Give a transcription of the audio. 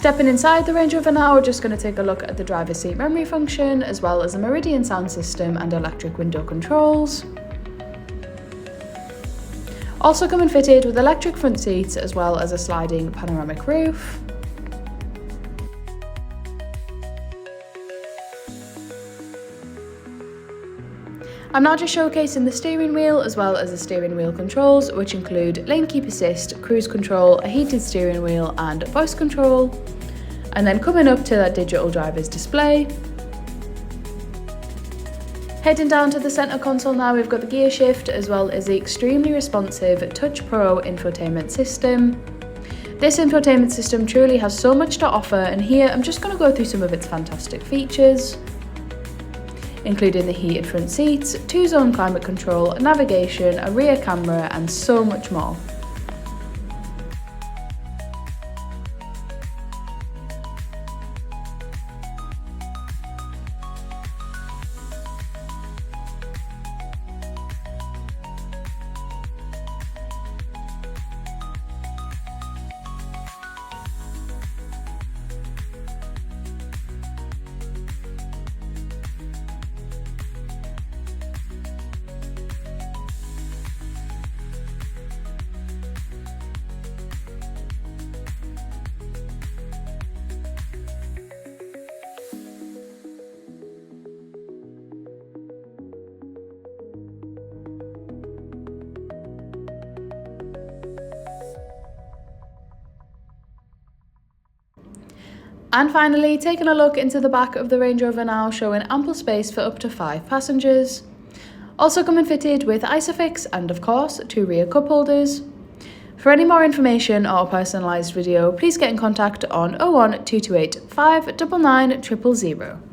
Stepping inside the Range Rover now, we're just going to take a look at the driver's seat memory function, as well as the Meridian sound system and electric window controls. Also coming fitted with electric front seats, as well as a sliding panoramic roof. I'm now just showcasing the steering wheel as well as the steering wheel controls, which include lane keep assist, cruise control, a heated steering wheel and voice control. And then coming up to that digital driver's display. Heading down to the centre console now, we've got the gear shift as well as the extremely responsive Touch Pro infotainment system. This infotainment system truly has so much to offer, and here I'm just going to go through some of its fantastic features, including the heated front seats, 2-zone climate control, navigation, a rear camera and so much more. And finally, taking a look into the back of the Range Rover now, showing ample space for up to 5 passengers. Also coming fitted with ISOFIX and of course 2 rear cup holders. For any more information or a personalised video, please get in contact on 01228 599 000.